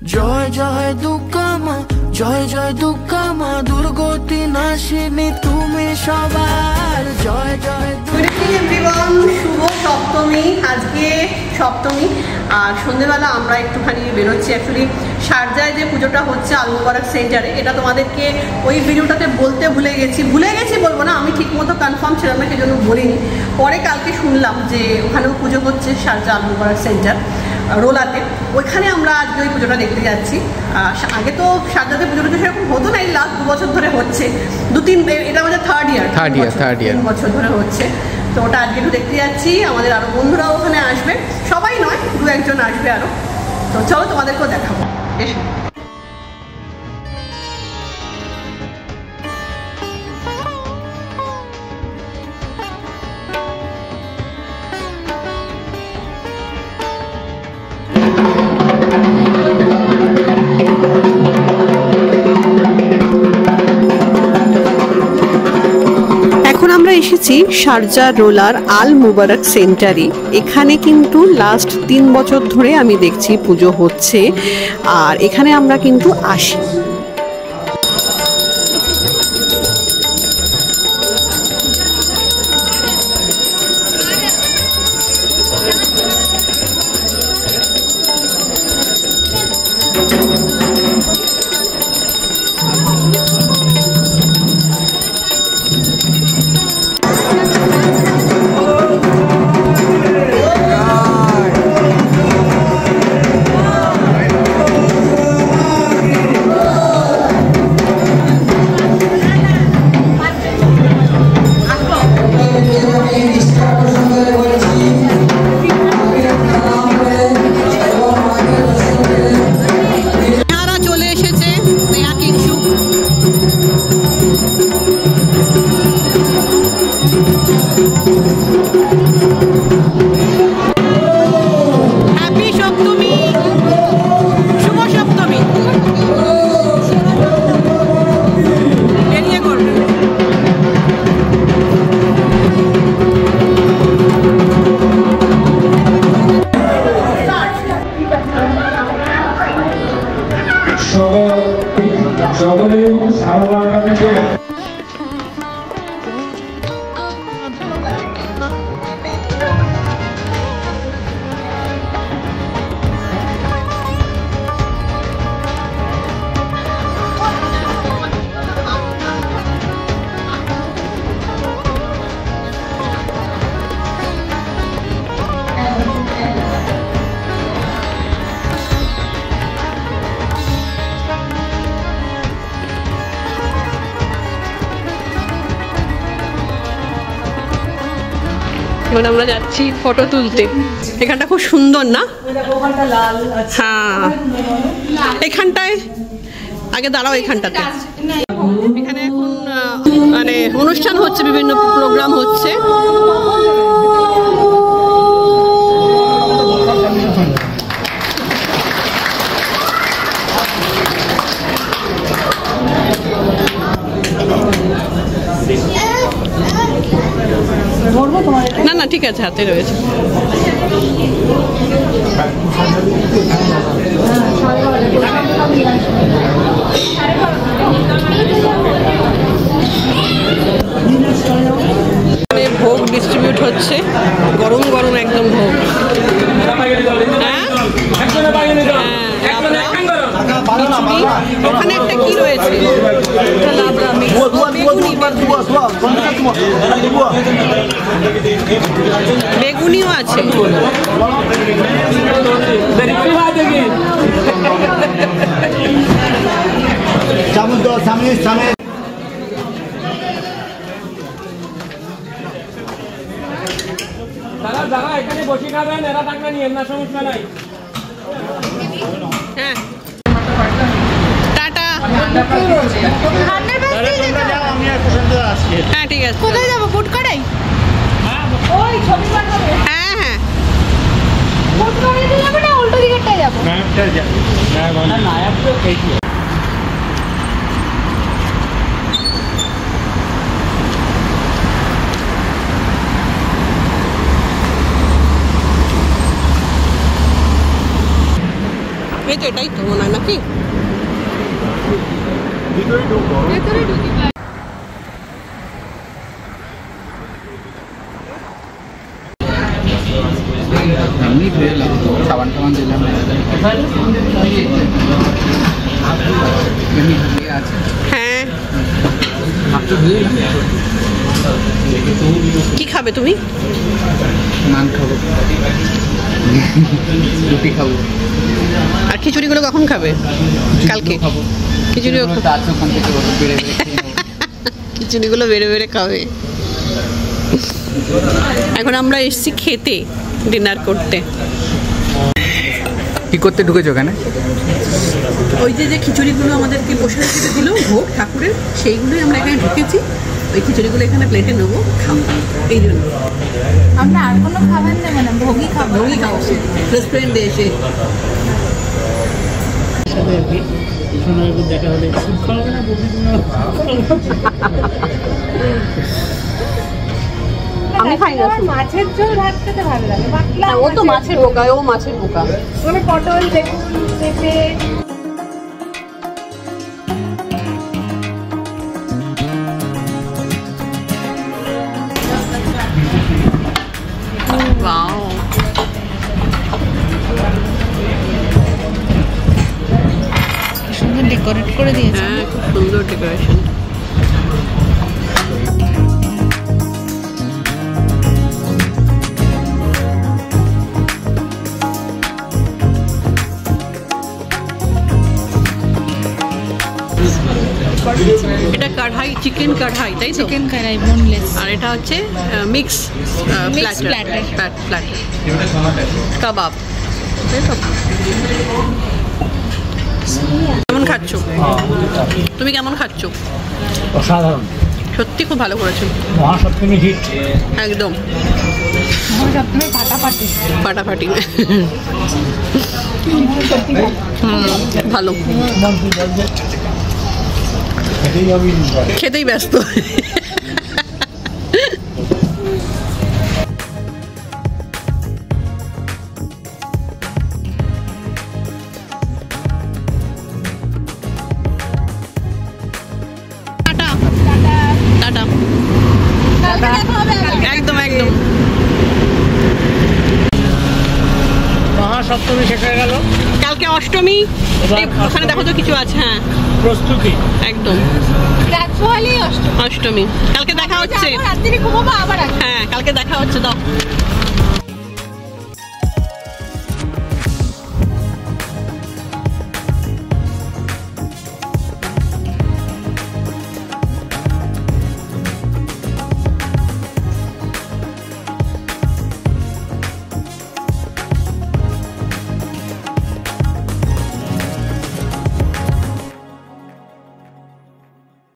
জয় জয় দুর্গা মা, জয় জয় দুর্গা মা, দুর্গতি নাশিনী তুমি সবার। জয় জয়। গুড ইভিনিং এভরিওয়ান, শুভ সপ্তমী। আজকে সপ্তমী আর সন্ধ্যেবেলা আমরা একটুখানি বেরোচ্ছি। অ্যাকচুয়ালি শারজায় যে পুজোটা হচ্ছে আল মুবারক সেন্টারে, এটা তোমাদেরকে ওই ভিডিওটাতে বলতে ভুলে গেছি বলবো না, আমি ঠিকমতো কনফার্ম ছিলাম না, সেজন্য বলিনি। পরে কালকে শুনলাম যে ওখানেও পুজো হচ্ছে শারজা আল মুবারক সেন্টার রোলাতে, ওইখানে আমরা আজকে ওই পুজোটা দেখতে যাচ্ছি। আগে তো শারজাতে পুজোটা সেরকম হতো না, এই লাস্ট 2 বছর ধরে হচ্ছে, এটা আমাদের থার্ড ইয়ার 3 বছর ধরে হচ্ছে। তো ওটা আজকে একটু দেখতে যাচ্ছি। আমাদের আরও বন্ধুরাও ওখানে আসবে, সবাই নয় 2-1 জন আসবে আরও। তো চলো তোমাদেরকেও দেখাবো, এসো। আমরা এসেছি শারজা রোলার আল মুবারক সেন্টারে। এখানে কিন্তু লাস্ট 3 বছর ধরে আমি দেখছি পুজো হচ্ছে, আর এখানে আমরা কিন্তু আসি। এখন আমরা যাচ্ছি ফটো তুলতে। এখানটা খুব সুন্দর না? হ্যাঁ, এখানটায় আগে দাঁড়াও, এখানটাতে। এখানে এখন মানে অনুষ্ঠান হচ্ছে, বিভিন্ন প্রোগ্রাম হচ্ছে। না না, ঠিক আছে, হাতে রয়েছে। ভোগ ডিস্ট্রিবিউট হচ্ছে, গরম গরম একদম ভোগ। ওখানে একটা কি রয়েছে, বেগুনিও আছে। এখানে বসে খাবেন, এরা টাকা নিয়ে না, সমস্যা নাই। হ্যাঁ, টাটা। হ্যাঁ, ঠিক আছে। কোথায় যাবো? ফুড করাই? ওই ছবি বানাবে। হ্যাঁ হ্যাঁ, ফুড করাইতে যাবে না, উল্টো দিকেরটায় যাবো। নায়কটায় যাবো। নায়ক তো এই এই তো এটাই তো মনে হয় নাকি? হ্যাঁ, কি খাবে তুমি? নান খাবো, রুটি খাবো। আর খিচুড়িগুলো কখন খাবে? কালকে খাবো খিচুড়িও ওখান থেকে বেড়ে খিচুড়িগুলো বেড়ে বেড়ে খাবে। এখন আমরা এসেছি খেতে, ডিনার করতে। কি করতে ঢুকেছো ওখানে? ওই যে খিচুড়িগুলো আমাদেরকে প্রসাদ খেতে দিল ভোগ ঠাকুরের, সেইগুলোই আমরা এখানে ঢুকেছি। ওই খিচুড়িগুলো এখানে প্লেটে নেবো, খাবো। এই জন্য আমরা আর কোনো খাবার নেবো না, ভোগই খাবো। ভোগই খাবো রেস্টুরেন্টে এসে। দেখা হলে আমি খাই না। মাছের ঝোল ভাত খেতে ভালো লাগে। ও তো মাছের বোকা, ও মাছের বোকা। ওখানে পটল, বেগুন, পেঁপে। Wow. সুন্দর ডেকোরেট করে দিয়েছে। হ্যাঁ, খুব সুন্দর ডেকোরেশন। এটা কড়াই, চিকেন কড়াই, তাই তো? চিকেন কড়াই বোনলেস। আর এটা হচ্ছে মিক্স প্ল্যাটার, কাবাব। কেমন খাচ্ছ? তুমি কেমন খাচ্ছ? অসাধারণ, সত্যি খুব ভালো করেছো। মহাসপ্তমী হিট একদম সপ্তমী ফাটাফাটি। ফাটাফাটি। ভালো, খেতেই ব্যস্ত। টাটা টাটা, একদম একদম। মহাসপ্তমী শেষ হয়ে গেল, কালকে অষ্টমী, ওখানে দেখো তো কিছু আছে। হ্যাঁ, প্রস্তুতি একদম রাত্রি অষ্টমী। কালকে দেখা হচ্ছে। রাত্রি ঘুমাবো আবার। হ্যাঁ, কালকে দেখা হচ্ছে। দাও